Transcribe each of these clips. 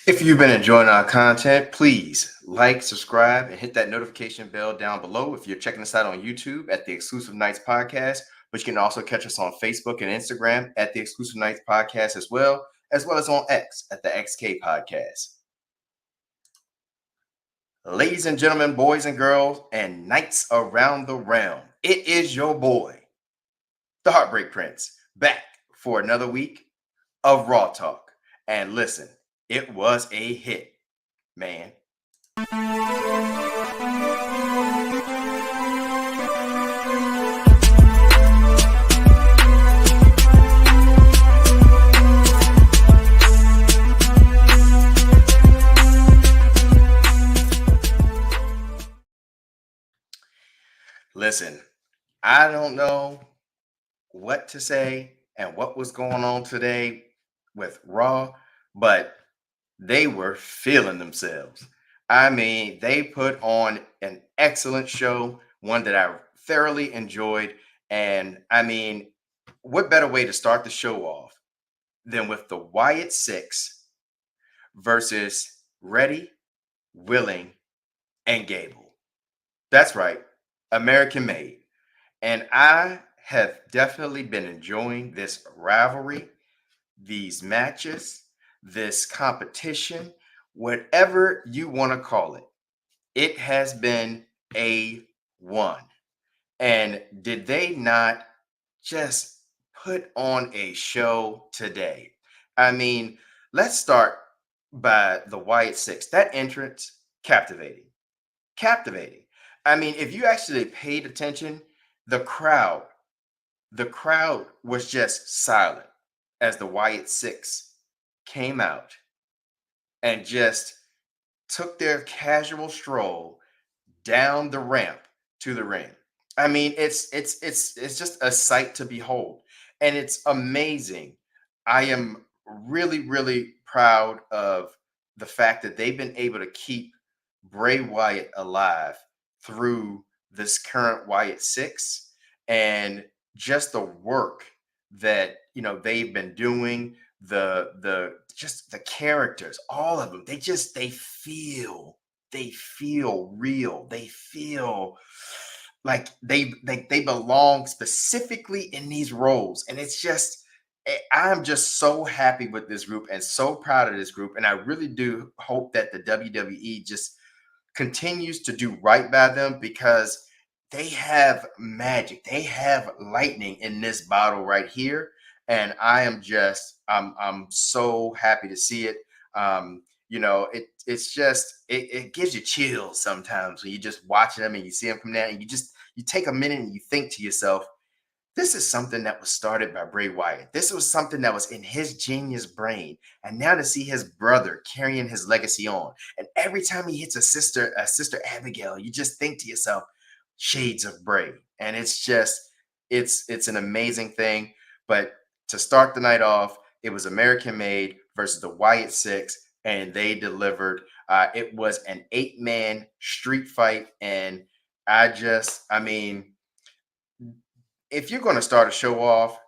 If you've been enjoying our content, please like, subscribe, and hit that notification bell down below if you're checking us out on YouTube at the Exclusive Nights Podcast. But you can also catch us on Facebook and Instagram at the Exclusive Nights Podcast as well as on X at the XK Podcast. Ladies and gentlemen, boys and girls, and knights around the realm, it is your boy, the Heartbreak Prince, back for another week of Raw Talk. And listen, it was a hit, man. Listen, I don't know what to say and what was going on today with Raw, but they were feeling themselves. I mean, they put on an excellent show, one that I thoroughly enjoyed. And I mean, what better way to start the show off than with the Wyatt Six versus Ready, Willing, and Gable? That's right, American Made. And I have definitely been enjoying this rivalry, these matches, this competition, whatever you want to call it. It has been A1. And did they not just put on a show today? I mean, let's start by the Wyatt Six. That entrance, captivating. Captivating. I mean, if you actually paid attention, the crowd was just silent as the Wyatt Six came out and just took their casual stroll down the ramp to the ring. I mean, it's just a sight to behold, and it's amazing. I am really proud of the fact that they've been able to keep Bray Wyatt alive through this current Wyatt Six, and just the work that they've been doing, the just the characters, all of them, they feel real. They feel like they belong specifically in these roles. And it's just, I'm just so happy with this group and so proud of this group. And I really do hope that the WWE just continues to do right by them, because they have magic. They have lightning in this bottle right here. And I am just, I'm so happy to see it. It's just, it gives you chills sometimes when you just watching them and you see them come down, and you take a minute and you think to yourself, this is something that was started by Bray Wyatt. This was something that was in his genius brain. And now to see his brother carrying his legacy on, and every time he hits a sister Abigail, you just think to yourself, shades of Bray. And it's just, it's an amazing thing. But to start the night off, it was American Made versus the Wyatt Six, and they delivered. It was an 8-man street fight. And I mean, if you're going to start a show off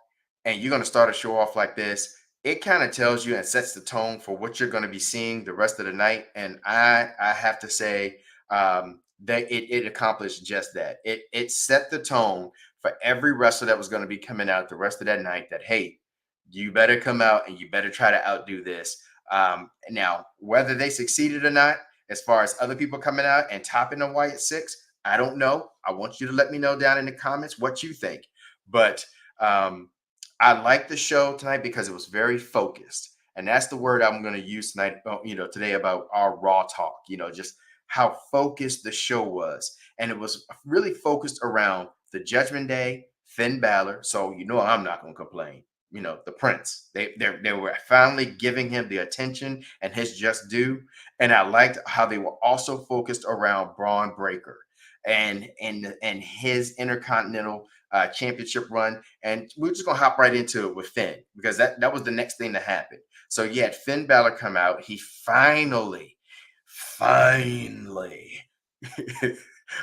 like this, it kind of tells you and sets the tone for what you're going to be seeing the rest of the night. And I have to say that it accomplished just that. It set the tone for every wrestler that was going to be coming out the rest of that night, that, hey, you better come out and you better try to outdo this. Now, whether they succeeded or not, as far as other people coming out and topping the Wyatt Six, I don't know. I want you to let me know down in the comments what you think. But I like the show tonight because it was very focused. And that's the word I'm going to use tonight, today, about our Raw Talk, just how focused the show was. And it was really focused around the Judgment Day, Finn Balor. So, I'm not going to complain. The Prince, they were finally giving him the attention and his just due. And I liked how they were also focused around Braun Breaker. and his Intercontinental Championship run. And we're just gonna hop right into it with Finn because that was the next thing to happen. So you had Finn Balor come out. He finally,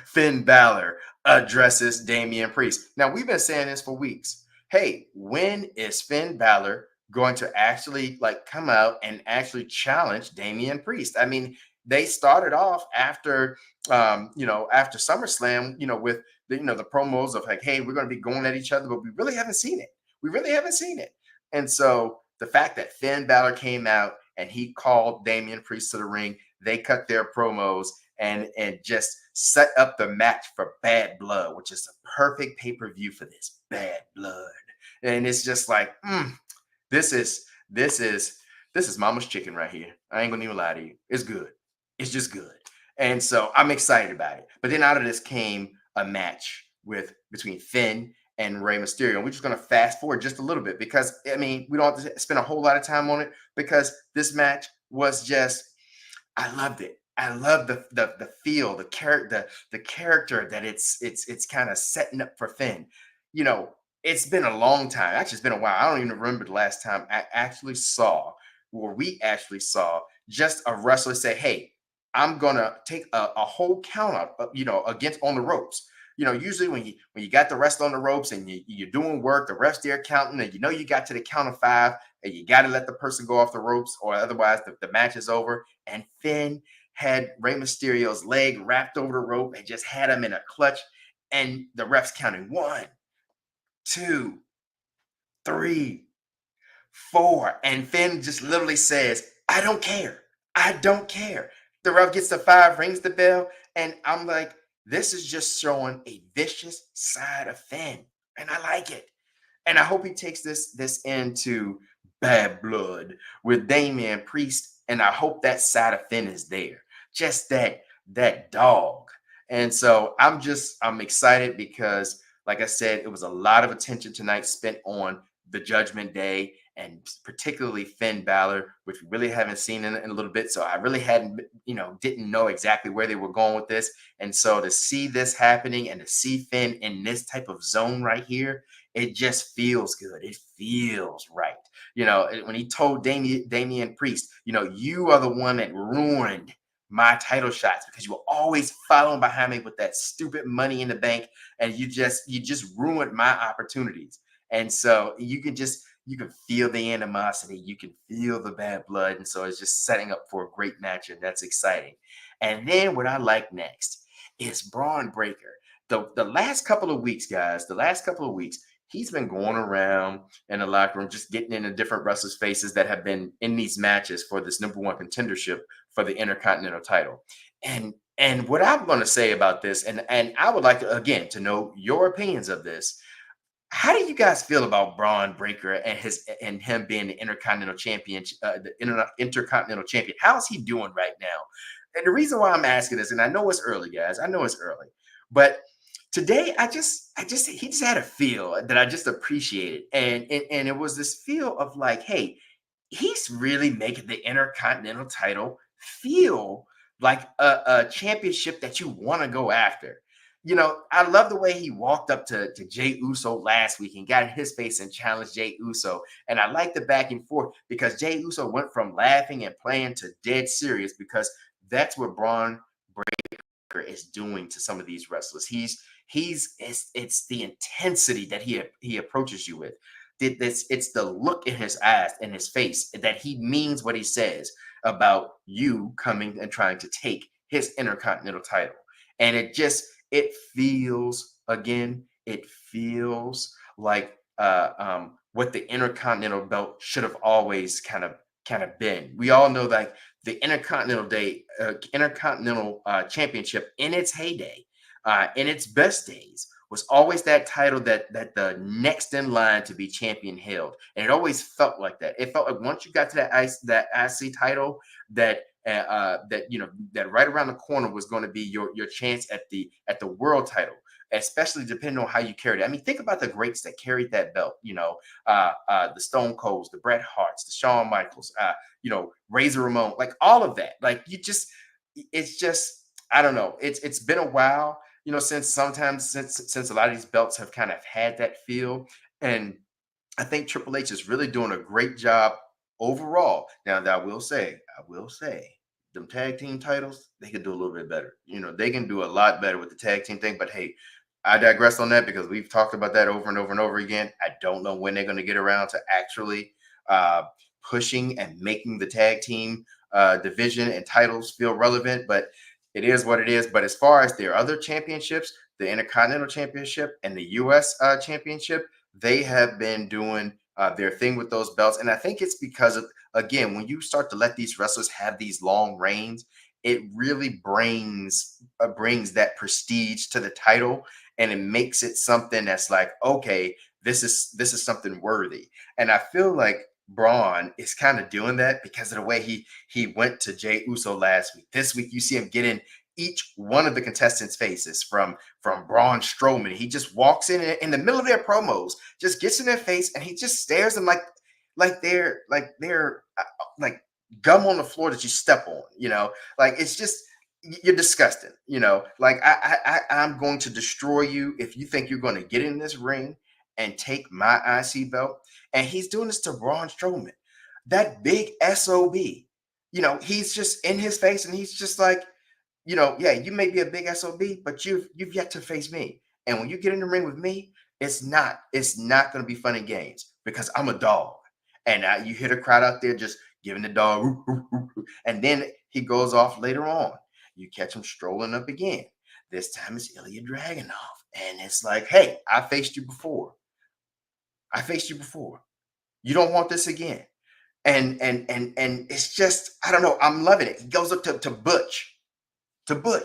Finn Balor addresses Damian Priest. Now we've been saying this for weeks. Hey, when is Finn Balor going to actually like come out and actually challenge Damian Priest? I mean, they started off after after SummerSlam, with the promos of like, hey, we're going to be going at each other, but we really haven't seen it. We really haven't seen it. And so the fact that Finn Balor came out and he called Damian Priest to the ring, they cut their promos and just set up the match for Bad Blood, which is a perfect pay-per-view for this Bad Blood. And it's just like, this is this is this is mama's chicken right here. I ain't gonna even lie to you. It's good. It's just good. And so I'm excited about it. But then out of this came a match between Finn and Rey Mysterio. And we're just gonna fast forward just a little bit because I mean we don't have to spend a whole lot of time on it because this match was just I loved it. I love the feel, the character that it's kind of setting up for Finn. You know, it's been a long time. Actually, it's been a while. I don't even remember the last time I actually saw, or we actually saw, just a wrestler say, "Hey, I'm gonna take a whole count out, against on the ropes." Usually when you got the rest on the ropes and you're doing work, the rest there counting, and you got to the count of five, and you got to let the person go off the ropes, or otherwise the match is over. And Finn had Rey Mysterio's leg wrapped over the rope and just had him in a clutch, and the refs counting one, two, three, four. And Finn just literally says, I don't care. I don't care. The ref gets the five, rings the bell. And I'm like, this is just showing a vicious side of Finn. And I like it. And I hope he takes this into Bad Blood with Damian Priest. And I hope that side of Finn is there. Just that dog. And so I'm excited because, like I said, it was a lot of attention tonight spent on the Judgment Day and particularly Finn Balor, which we really haven't seen in a little bit. So I really didn't know exactly where they were going with this. And so to see this happening and to see Finn in this type of zone right here, it just feels good. It feels right. When he told Damian Priest, you are the one that ruined my title shots because you were always following behind me with that stupid Money in the Bank, and you just ruined my opportunities. And so you can feel the animosity, you can feel the bad blood, and so it's just setting up for a great match, and that's exciting. And then what I like next is Braun Breaker. The last couple of weeks, guys, he's been going around in the locker room, just getting into different wrestlers' faces that have been in these matches for this number one contendership for the Intercontinental title. And what I'm going to say about this, and I would like to again to know your opinions of this. How do you guys feel about Braun Breaker and him being the Intercontinental Champion, Intercontinental Champion? How's he doing right now? And the reason why I'm asking this, and I know it's early, guys, I know it's early, but today he just had a feel that I just appreciated, and it was this feel of like, hey, he's really making the Intercontinental title feel like a championship that you want to go after. I love the way he walked up to Jey Uso last week and got in his face and challenged Jey Uso. And I like the back and forth because Jey Uso went from laughing and playing to dead serious because that's what Braun Breaker is doing to some of these wrestlers. It's the intensity that he approaches you with. It's the look in his eyes and his face that he means what he says about you coming and trying to take his Intercontinental title. And it feels like what the Intercontinental belt should have always kind of been. We all know that the Intercontinental Championship in its heyday, in its best days, was always that title that the next in line to be champion held, and it always felt like that. It felt like once you got to that IC title, that that right around the corner was going to be your chance at the world title, especially depending on how you carried it. I mean, think about the greats that carried that belt. The Stone Colds, the Bret Harts, the Shawn Michaels, Razor Ramon, like all of that. Like it's just I don't know. It's been a while. since sometimes since a lot of these belts have kind of had that feel. And I think Triple H is really doing a great job overall. Now, that I will say, them tag team titles, they could do a little bit better. They can do a lot better with the tag team thing. But hey, I digress on that because we've talked about that over and over and over again. I don't know when they're going to get around to actually uh, pushing and making the tag team division and titles feel relevant, but it is what it is. But as far as their other championships, the Intercontinental Championship and the U.S. Championship, they have been doing their thing with those belts. And I think it's because of, again, when you start to let these wrestlers have these long reigns, it really brings that prestige to the title, and it makes it something that's like, okay, this is something worthy. And I feel like Braun is kind of doing that because of the way he went to Jay Uso last week. This week you see him get in each one of the contestants' faces, from Braun Strowman. He just walks in the middle of their promos, just gets in their face, and he just stares them like gum on the floor that you step on. Like it's just, you're disgusting. Like I'm going to destroy you if you think you're going to get in this ring and take my IC belt. And he's doing this to Braun Strowman, that big SOB. He's just in his face, and he's just like, yeah, you may be a big SOB, but you've yet to face me. And when you get in the ring with me, it's not going to be fun and games because I'm a dog. And you hear the crowd out there just giving the dog, "Ooh, ooh, ooh, ooh." And then he goes off later on. You catch him strolling up again. This time it's Ilya Dragunov, and it's like, hey, I faced you before. I faced you before. You don't want this again. And it's just, I don't know. I'm loving it. He goes up to Butch,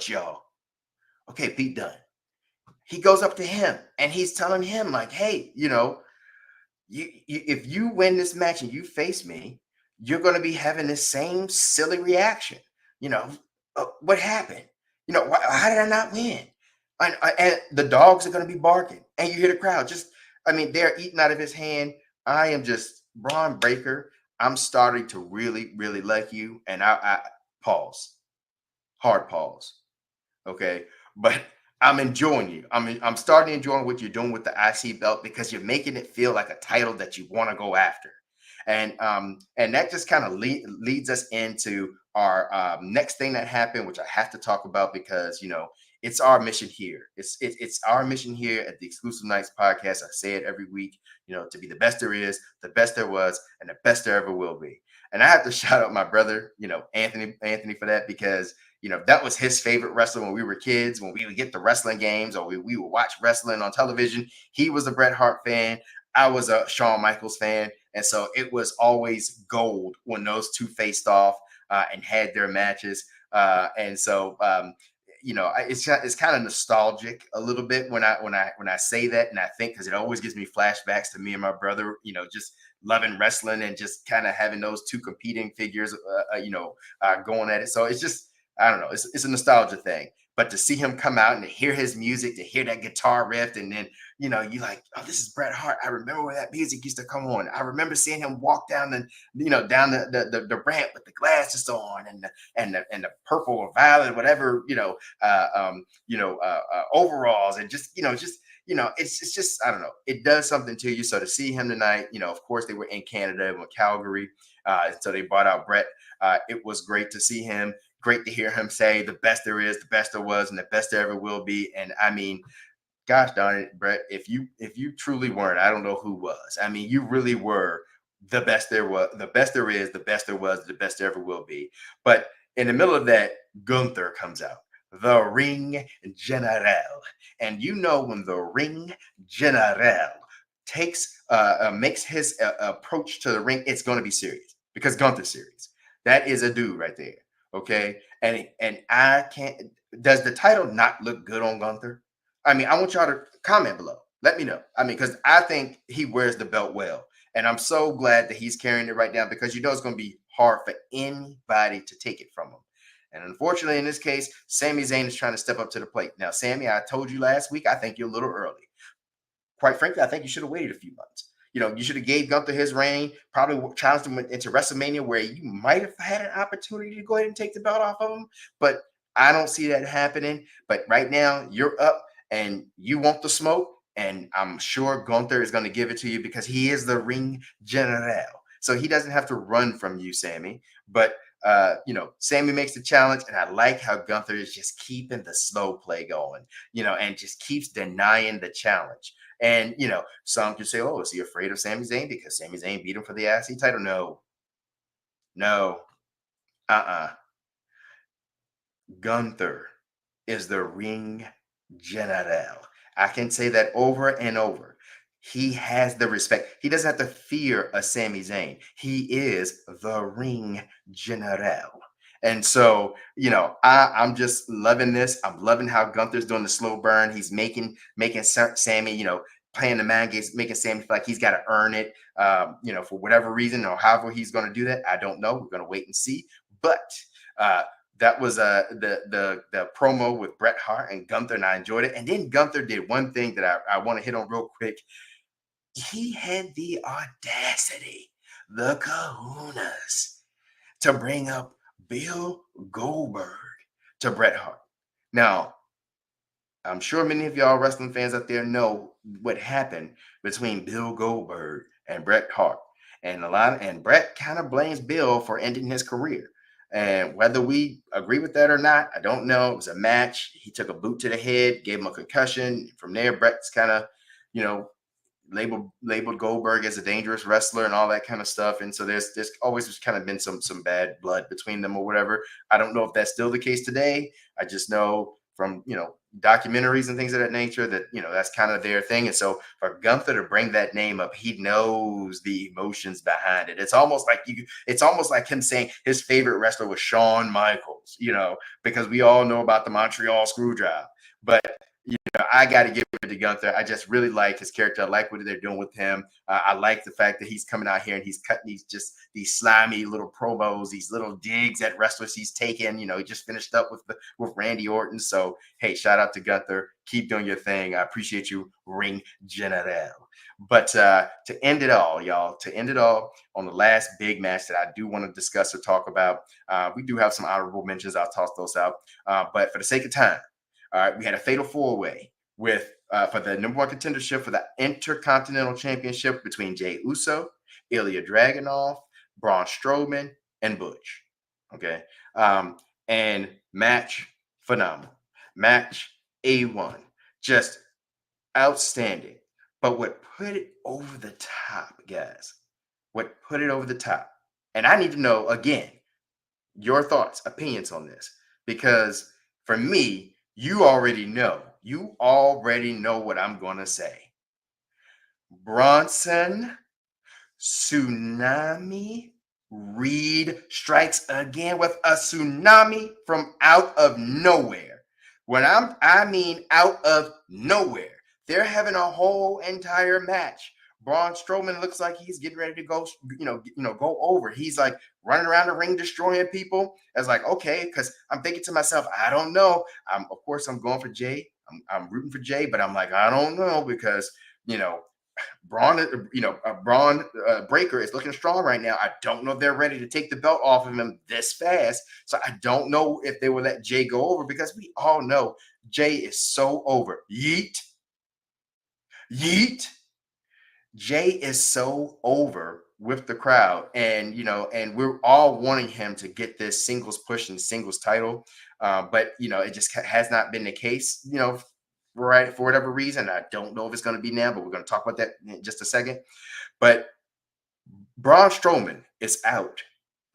y'all. Okay, Pete Dunne. He goes up to him and he's telling him, like, hey, if you win this match and you face me, you're going to be having the same silly reaction. You know, what happened? How did I not win? And the dogs are going to be barking, and you hear the crowd just, I mean, they're eating out of his hand. I am just, Braun Breaker. I'm starting to really, really like you. And I pause, hard pause. Okay. But I'm enjoying you. I'm starting to enjoy what you're doing with the IC belt because you're making it feel like a title that you want to go after. And that just kind of leads us into our next thing that happened, which I have to talk about because it's our mission here. It's our mission here at the Exclusive Nights podcast. I say it every week, to be the best there is, the best there was, and the best there ever will be. And I have to shout out my brother, Anthony for that, because that was his favorite wrestler when we were kids, when we would get the wrestling games or we would watch wrestling on television. He was a Bret Hart fan. I was a Shawn Michaels fan. And so it was always gold when those two faced off and had their matches. And so, it's kind of nostalgic a little bit when I say that, and I think because it always gives me flashbacks to me and my brother, just loving wrestling and just kind of having those two competing figures, going at it. So it's just, I don't know, it's a nostalgia thing. But to see him come out and to hear his music, to hear that guitar riff, and then you like, oh, this is Bret Hart. I remember where that music used to come on. I remember seeing him walk down down the ramp with the glasses on and the purple or violet, whatever, overalls, and just it's just, I don't know. It does something to you. So to see him tonight, of course they were in Canada and Calgary, so they brought out Bret. It was great to see him. Great to hear him say the best there is, the best there was, and the best there ever will be. And I mean, gosh darn it, Bret, if you truly weren't, I don't know who was. I mean, you really were the best there was, the best there is, the best there was, the best there ever will be. But in the middle of that, Gunther comes out, the Ring General. And when the Ring General makes his approach to the ring, it's going to be serious because Gunther's serious. That is a dude right there. Okay. And I can't, does the title not look good on Gunther? I mean, I want y'all to comment below. Let me know. I mean, because I think he wears the belt well. And I'm so glad that he's carrying it right now because it's going to be hard for anybody to take it from him. And unfortunately, in this case, Sami Zayn is trying to step up to the plate. Now, Sami, I told you last week, I think you're a little early. Quite frankly, I think you should have waited a few months. You should have gave Gunther his reign, probably challenged him into WrestleMania where you might have had an opportunity to go ahead and take the belt off of him. But I don't see that happening. But right now, you're up and you want the smoke. And I'm sure Gunther is going to give it to you because he is the ring general. So he doesn't have to run from you, Sammy. But Sammy makes the challenge, and I like how Gunther is just keeping the slow play going, and just keeps denying the challenge. And some could say, "Oh, is he afraid of Sami Zayn because Sami Zayn beat him for the IC title?" No, no, uh-uh. Gunther is the ring general. I can say that over and over. He has the respect. He doesn't have to fear a Sami Zayn. He is the ring general. And so, I'm just loving this. I'm loving how Gunther's doing the slow burn. He's making Sammy, playing the man games, making Sammy feel like he's got to earn it. For whatever reason or however he's going to do that, I don't know. We're going to wait and see. But uh, that was the promo with Bret Hart and Gunther, and I enjoyed it. And then Gunther did one thing that I want to hit on real quick. He had the audacity, the kahunas, to bring up Bill Goldberg to Bret Hart. Now, I'm sure many of y'all wrestling fans out there know what happened between Bill Goldberg and Bret Hart. And Bret kind of blames Bill for ending his career. And whether we agree with that or not, I don't know. It was a match. He took a boot to the head, gave him a concussion. From there, Bret's kind of, you know, labeled Goldberg as a dangerous wrestler and all that kind of stuff. And so there's always just kind of been some bad blood between them or whatever. I don't know if that's still the case today. I just know from documentaries and things of that nature that that's kind of their thing. And so for Gunther to bring that name up, he knows the emotions behind it. It's almost like him saying his favorite wrestler was Shawn Michaels, because we all know about the Montreal Screwjob. But I got to give it to Gunther. I just really like his character. I like what they're doing with him. I like the fact that he's coming out here and he's cutting these slimy little promos, these little digs at wrestlers he's taken. He just finished up with Randy Orton. So hey, shout out to Gunther. Keep doing your thing. I appreciate you, Ring General. But to end it all, y'all, on the last big match that I do want to discuss or talk about, we do have some honorable mentions. I'll toss those out. But for the sake of time, all right, we had a fatal four-way with for the number one contendership for the Intercontinental Championship between Jey Uso, Ilya Dragunov, Braun Strowman, and Butch. Okay, and match phenomenal, match A1, just outstanding. But what put it over the top, guys? What put it over the top? And I need to know again your thoughts, opinions on this, because for me, you already know. You already know what I'm going to say. Bronson Tsunami Reed strikes again with a tsunami from out of nowhere. I mean out of nowhere. They're having a whole entire match. Braun Strowman looks like he's getting ready to go, go over. He's like running around the ring, destroying people. I was like, okay, because I'm thinking to myself, I don't know. Of course, I'm going for Jey. I'm rooting for Jey, but I'm like, I don't know because Braun, Breaker is looking strong right now. I don't know if they're ready to take the belt off of him this fast. So I don't know if they will let Jey go over because we all know Jey is so over. Yeet. Yeet. Jey is so over with the crowd, and and we're all wanting him to get this singles push and singles title, but it just has not been the case, right, for whatever reason. I don't know if it's going to be now, but we're going to talk about that in just a second. But Braun Strowman is out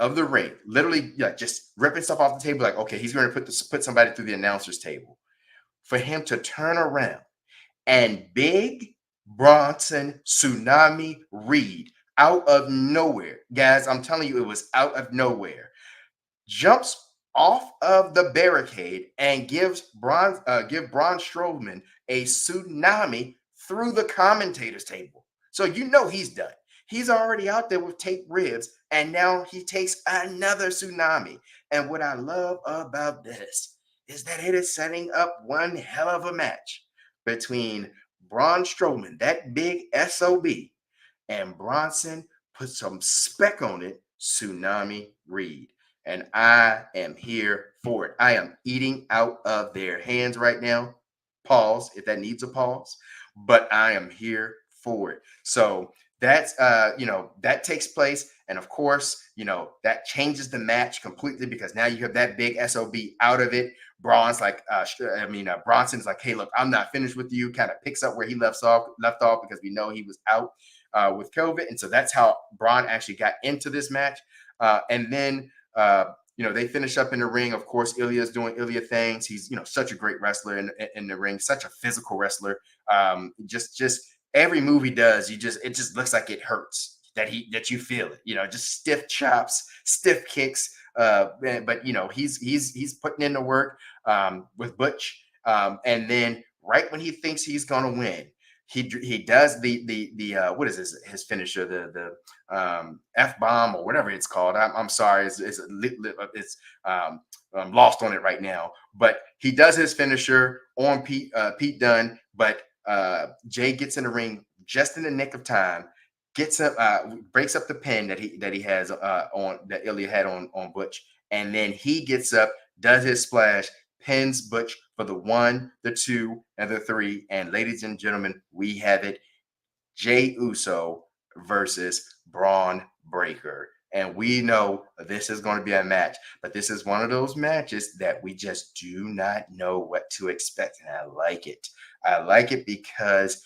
of the ring, literally just ripping stuff off the table, like, okay, he's going to put somebody through the announcer's table. For him to turn around and big Bronson Tsunami Reed out of nowhere, guys, I'm telling you, it was out of nowhere, jumps off of the barricade and give Braun Strowman a tsunami through the commentator's table. So he's done. He's already out there with taped ribs, and now he takes another tsunami. And what I love about this is that it is setting up one hell of a match between Braun Strowman, that big SOB, and Bronson put some spec on it, Tsunami Reed. and I am here for it. I am eating out of their hands right now. Pause if that needs a pause, but I am here for it. So that's that takes place, and of course, that changes the match completely because now you have that big SOB out of it. Braun's like, Bronson's like, hey, look, I'm not finished with you. Kind of picks up where he left off because we know he was out with COVID, and so that's how Braun actually got into this match. And then they finish up in the ring. Of course, Ilya's doing Ilya things. He's such a great wrestler in the ring, such a physical wrestler. Just every move he does, it just looks like it hurts. That you feel it. Just stiff chops, stiff kicks. But he's putting in the work with Butch. And then right when he thinks he's gonna win, he does the what is his finisher, the F-bomb or whatever it's called. I'm sorry, it's I'm lost on it right now, but he does his finisher on Pete Dunne, but Jay gets in the ring just in the nick of time, gets up, breaks up the pin that he has on that Ilya had on Butch, and then he gets up, does his splash, pins Butch for the 1, the 2, and the 3. And ladies and gentlemen, we have it: Jey Uso versus Braun Breaker. And we know this is going to be a match, but this is one of those matches that we just do not know what to expect. And I like it. I like it because,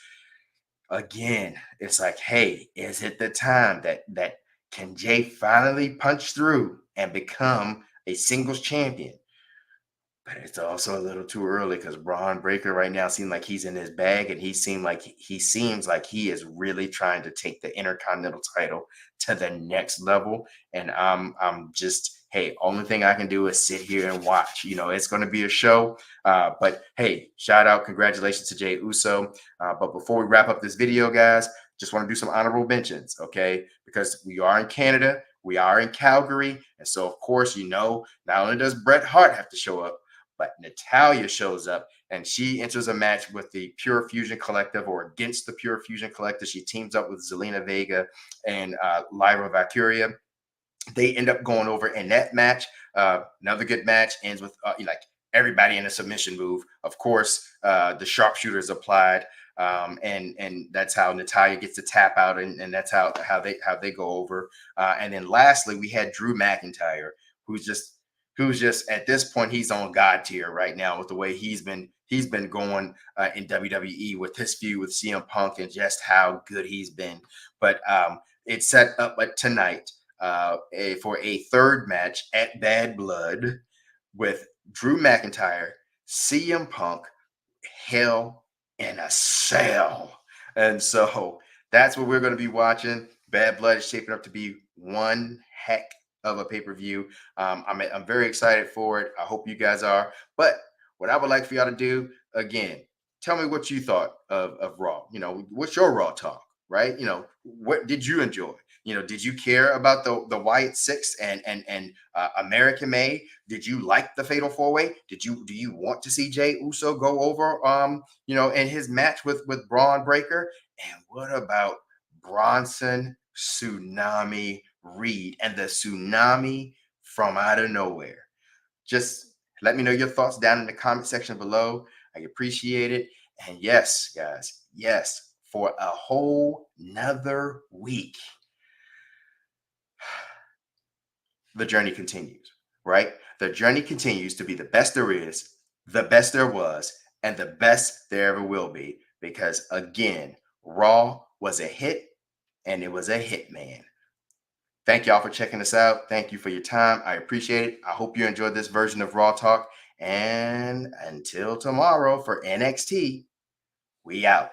again, it's like, hey, is it the time that can Jay finally punch through and become a singles champion? But it's also a little too early because Braun Breaker right now seems like he's in his bag, and he seems like he is really trying to take the Intercontinental title to the next level. And I'm just, hey, only thing I can do is sit here and watch. It's going to be a show. But hey, shout out, congratulations to Jey Uso. But before we wrap up this video, guys, just want to do some honorable mentions, okay? Because we are in Canada, we are in Calgary, and so of course, not only does Bret Hart have to show up, but Natalya shows up and she enters a match with the Pure Fusion Collective, or against the Pure Fusion Collective. She teams up with Zelina Vega and Lyra Valkyria. They end up going over in that match. Another good match ends with like everybody in a submission move. Of course, the sharpshooter is applied, and that's how Natalya gets to tap out, and that's how they go over. And then lastly, we had Drew McIntyre, who's just at this point, he's on God tier right now with the way he's been going in WWE with his feud with CM Punk and just how good he's been. But it's set up tonight for a third match at Bad Blood with Drew McIntyre, CM Punk, Hell in a Cell. And so that's what we're going to be watching. Bad Blood is shaping up to be one heck of a pay-per-view. I'm very excited for it. I hope you guys are. But what I would like for y'all to do, again, tell me what you thought of Raw. What's your Raw talk, right? What did you enjoy? Did you care about the Wyatt Six and American May? Did you like the Fatal 4-Way? Do you want to see Jey Uso go over in his match with Braun Breaker? And what about Bronson Tsunami Reed and the tsunami from out of nowhere? Just let me know your thoughts down in the comment section below. I appreciate it. And yes, guys, yes, for a whole nother week, the journey continues, right? The journey continues to be the best there is, the best there was, and the best there ever will be. Because again, Raw was a hit, and it was a hit, man. Thank y'all for checking us out. Thank you for your time. I appreciate it. I hope you enjoyed this version of Raw Talk. And until tomorrow for NXT, we out.